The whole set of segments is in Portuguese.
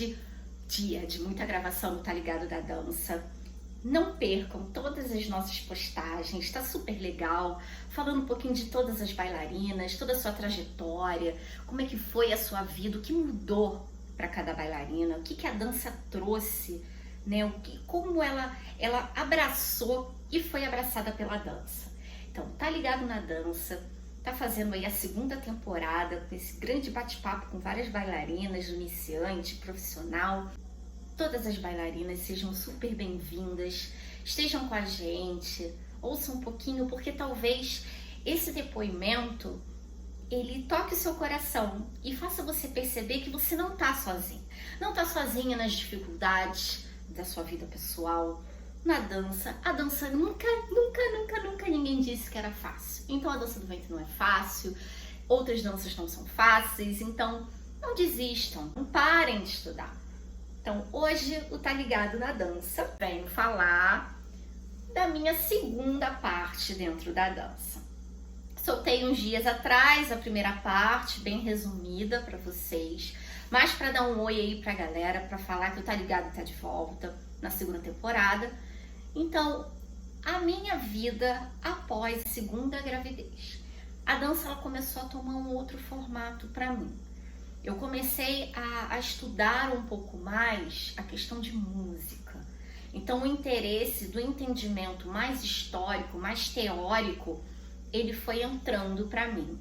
tarde, dia de muita gravação do Tá Ligado da Dança. Não percam todas as nossas postagens, tá super legal, falando um pouquinho de todas as bailarinas, toda a sua trajetória, como é que foi a sua vida, o que mudou para cada bailarina, o que que a dança trouxe, né? Como ela abraçou e foi abraçada pela dança. Então, Tá Ligado na Dança, tá fazendo aí a segunda temporada com esse grande bate-papo com várias bailarinas, iniciante, profissional. Todas as bailarinas sejam super bem-vindas, estejam com a gente, ouçam um pouquinho, porque talvez esse depoimento ele toque o seu coração e faça você perceber que você não tá sozinha. Não tá sozinha nas dificuldades da sua vida pessoal, na dança. A dança nunca ninguém disse que era fácil. Então a dança do ventre não é fácil, outras danças não são fáceis, então não desistam, não parem de estudar. Então, hoje o Tá Ligado na Dança vem falar da minha segunda parte dentro da dança. Soltei uns dias atrás a primeira parte, bem resumida para vocês, mas para dar um oi aí pra galera, para falar que o Tá Ligado tá de volta na segunda temporada. Então, a minha vida após a segunda gravidez. A dança ela começou a tomar um outro formato para mim. Eu comecei a estudar um pouco mais a questão de música. Então o interesse do entendimento mais histórico, mais teórico, ele foi entrando para mim.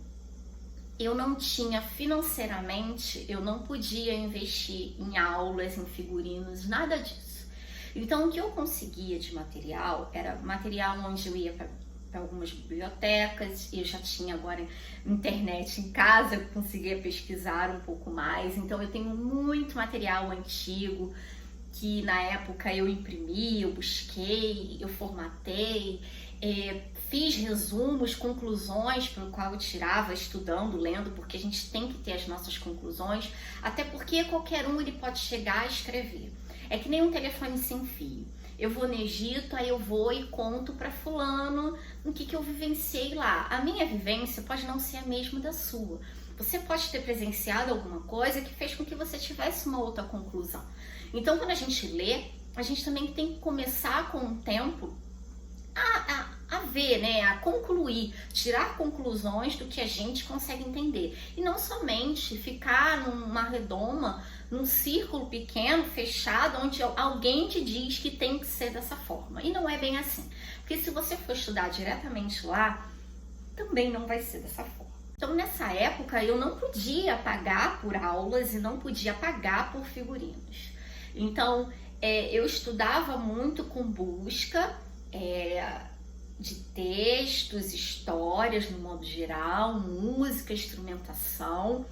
Eu não tinha financeiramente, eu não podia investir em aulas, em figurinos, nada disso. Então o que eu conseguia de material era material onde eu ia para algumas bibliotecas, eu já tinha agora internet em casa, eu conseguia pesquisar um pouco mais, então eu tenho muito material antigo que na época eu imprimi, eu busquei, eu formatei, fiz resumos, conclusões pelo qual eu tirava estudando, lendo, porque a gente tem que ter as nossas conclusões, até porque qualquer um ele pode chegar a escrever. É que nem um telefone sem fio. Eu vou no Egito, aí eu vou e conto para fulano o que eu vivenciei lá. A minha vivência pode não ser a mesma da sua. Você pode ter presenciado alguma coisa que fez com que você tivesse uma outra conclusão. Então, quando a gente lê, a gente também tem que começar com o tempo a ver, né, a concluir, tirar conclusões do que a gente consegue entender. E não somente ficar numa redoma, num círculo pequeno, fechado, onde alguém te diz que tem que ser dessa forma. E não é bem assim. Porque se você for estudar diretamente lá, também não vai ser dessa forma. Então, nessa época, eu não podia pagar por aulas e não podia pagar por figurinos. Então, eu estudava muito com busca de textos, histórias no modo geral, música, instrumentação,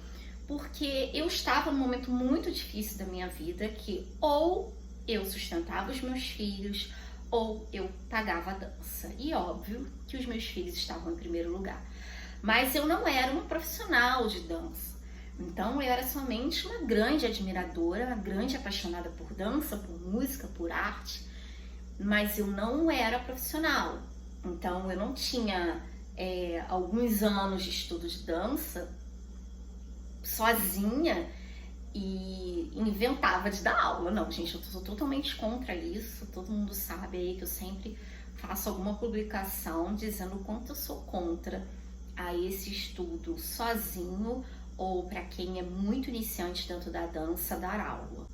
porque eu estava num momento muito difícil da minha vida que ou eu sustentava os meus filhos ou eu pagava a dança. E óbvio que os meus filhos estavam em primeiro lugar. Mas eu não era uma profissional de dança. Então eu era somente uma grande admiradora, uma grande apaixonada por dança, por música, por arte, mas eu não era profissional. Então eu não tinha alguns anos de estudo de dança sozinha e inventava de dar aula. Não, gente, eu sou totalmente contra isso. Todo mundo sabe aí que eu sempre faço alguma publicação dizendo o quanto eu sou contra a esse estudo sozinho ou para quem é muito iniciante dentro da dança, dar aula.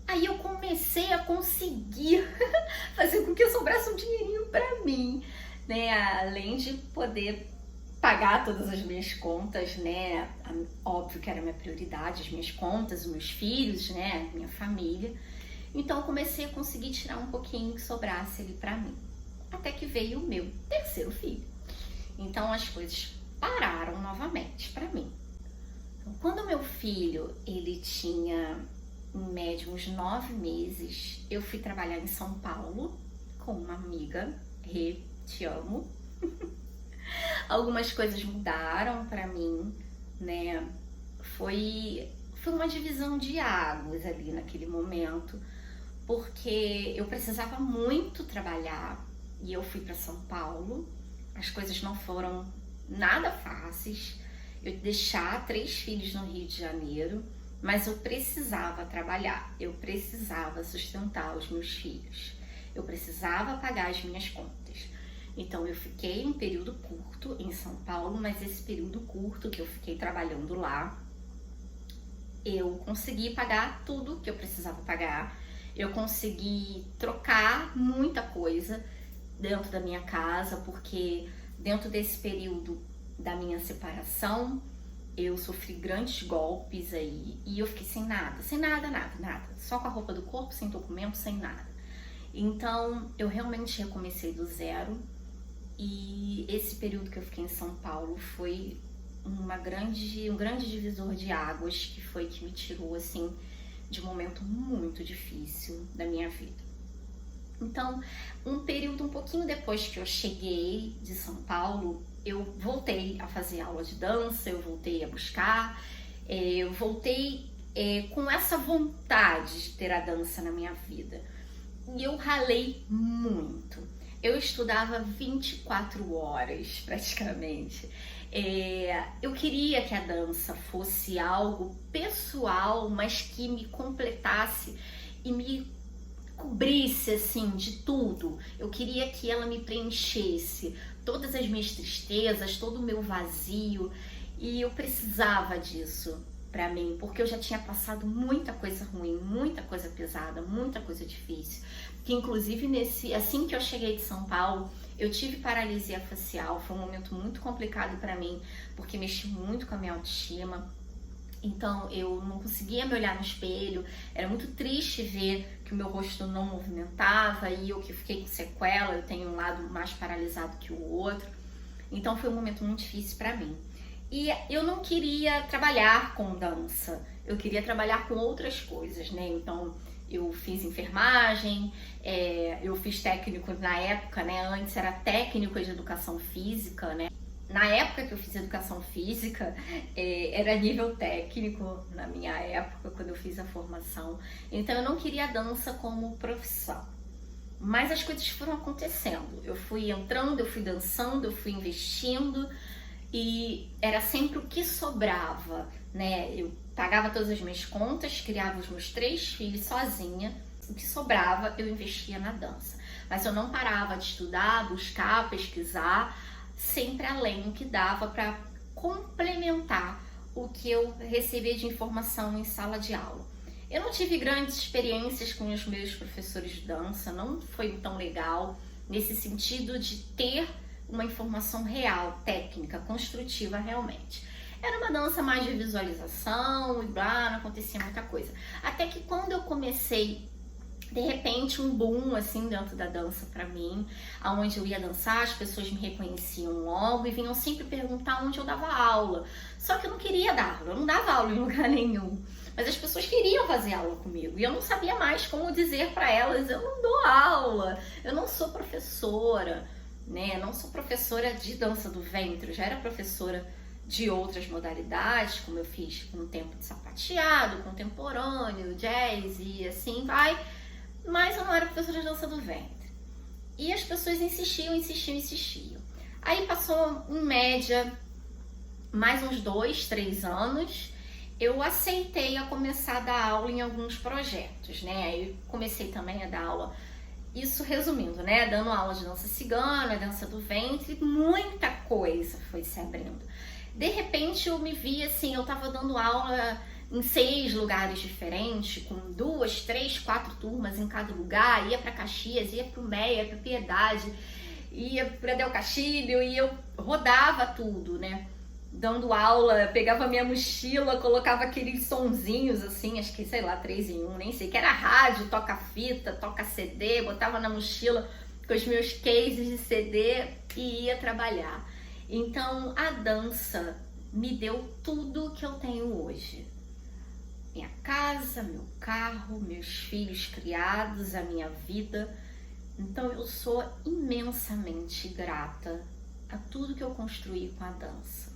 Aí eu comecei a conseguir fazer com que sobrasse um dinheirinho para mim, né? Além de poder pagar todas as minhas contas, né? Óbvio que era a minha prioridade, as minhas contas, os meus filhos, né? Minha família. Então eu comecei a conseguir tirar um pouquinho que sobrasse ali para mim. Até que veio o meu terceiro filho. Então as coisas pararam novamente para mim. Então, quando meu filho ele tinha em média uns 9 meses, eu fui trabalhar em São Paulo com uma amiga, Rê, te amo. Algumas coisas mudaram para mim, né? Foi uma divisão de águas ali naquele momento, porque eu precisava muito trabalhar e eu fui para São Paulo. As coisas não foram nada fáceis. Eu deixar 3 filhos no Rio de Janeiro, mas eu precisava trabalhar, eu precisava sustentar os meus filhos, eu precisava pagar as minhas contas. Então eu fiquei um período curto em São Paulo, mas esse período curto que eu fiquei trabalhando lá, eu consegui pagar tudo que eu precisava pagar, eu consegui trocar muita coisa dentro da minha casa, porque dentro desse período da minha separação, eu sofri grandes golpes aí e eu fiquei sem nada, nada, só com a roupa do corpo, sem documento, sem nada. Então eu realmente recomecei do zero e esse período que eu fiquei em São Paulo foi um grande divisor de águas, que foi que me tirou assim de um momento muito difícil da minha vida. Então, um período um pouquinho depois que eu cheguei de São Paulo, eu voltei a fazer aula de dança, eu voltei a buscar, eu voltei com essa vontade de ter a dança na minha vida. E eu ralei muito. Eu estudava 24 horas praticamente. Eu queria que a dança fosse algo pessoal, mas que me completasse e me cobrisse assim de tudo. Eu queria que ela me preenchesse todas as minhas tristezas, todo o meu vazio, e eu precisava disso pra mim, porque eu já tinha passado muita coisa ruim, muita coisa pesada, muita coisa difícil, que inclusive assim que eu cheguei de São Paulo, eu tive paralisia facial. Foi um momento muito complicado pra mim, porque mexi muito com a minha autoestima. Então eu não conseguia me olhar no espelho, era muito triste ver que o meu rosto não movimentava, e eu que fiquei com sequela, eu tenho um lado mais paralisado que o outro. Então foi um momento muito difícil para mim. E eu não queria trabalhar com dança, eu queria trabalhar com outras coisas, né? Então eu fiz enfermagem, eu fiz técnico na época, né? Antes era técnico de educação física, né? Na época que eu fiz educação física, era nível técnico na minha época, quando eu fiz a formação. Então eu não queria a dança como profissão. Mas as coisas foram acontecendo. Eu fui entrando, eu fui dançando, eu fui investindo, e era sempre o que sobrava, né? Eu pagava todas as minhas contas, criava os meus 3 filhos sozinha. O que sobrava eu investia na dança. Mas eu não parava de estudar, buscar, pesquisar, sempre além do que dava para complementar o que eu recebia de informação em sala de aula. Eu não tive grandes experiências com os meus professores de dança, não foi tão legal nesse sentido de ter uma informação real, técnica, construtiva realmente. Era uma dança mais de visualização e blá, não acontecia muita coisa. Até que quando eu comecei, de repente, um boom assim dentro da dança pra mim, aonde eu ia dançar, as pessoas me reconheciam logo e vinham sempre perguntar onde eu dava aula. Só que eu não queria dar aula, eu não dava aula em lugar nenhum. Mas as pessoas queriam fazer aula comigo e eu não sabia mais como dizer pra elas: eu não dou aula, eu não sou professora, né? Eu não sou professora de dança do ventre, eu já era professora de outras modalidades, como eu fiz com tempo de sapateado, contemporâneo, jazz e assim vai. Mas eu não era professora de dança do ventre. E as pessoas insistiam. Aí passou, em média, mais uns 2, 3 anos, eu aceitei a começar a dar aula em alguns projetos, né? Aí comecei também a dar aula, isso resumindo, né? Dando aula de dança cigana, dança do ventre, muita coisa foi se abrindo. De repente eu me vi assim, eu tava dando aula em 6 lugares diferentes, com 2, 3, 4 turmas em cada lugar, ia para Caxias, ia para o Meia, para Piedade, ia para Del Castilho, e eu rodava tudo, né? Dando aula, pegava minha mochila, colocava aqueles sonzinhos assim, acho que, sei lá, 3 em 1, nem sei, que era rádio, toca fita, toca CD, botava na mochila com os meus cases de CD e ia trabalhar. Então a dança me deu tudo que eu tenho hoje. Minha casa, meu carro, meus filhos criados, a minha vida. Então eu sou imensamente grata a tudo que eu construí com a dança.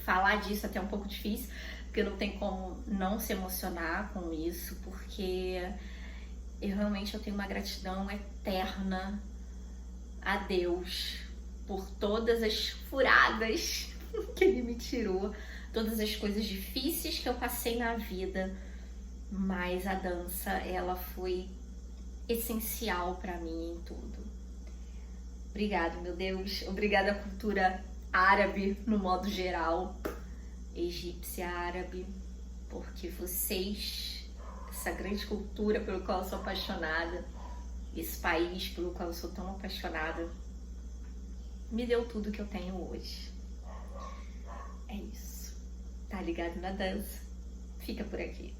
Falar disso é até um pouco difícil, porque não tem como não se emocionar com isso, porque eu tenho uma gratidão eterna a Deus por todas as furadas que Ele me tirou todas as coisas difíceis que eu passei na vida, mas a dança, ela foi essencial para mim em tudo. Obrigado, meu Deus. Obrigada à cultura árabe, no modo geral, egípcia, árabe, porque vocês, essa grande cultura pelo qual eu sou apaixonada, esse país pelo qual eu sou tão apaixonada, me deu tudo que eu tenho hoje. É isso. Tá ligado na dança? Fica por aqui.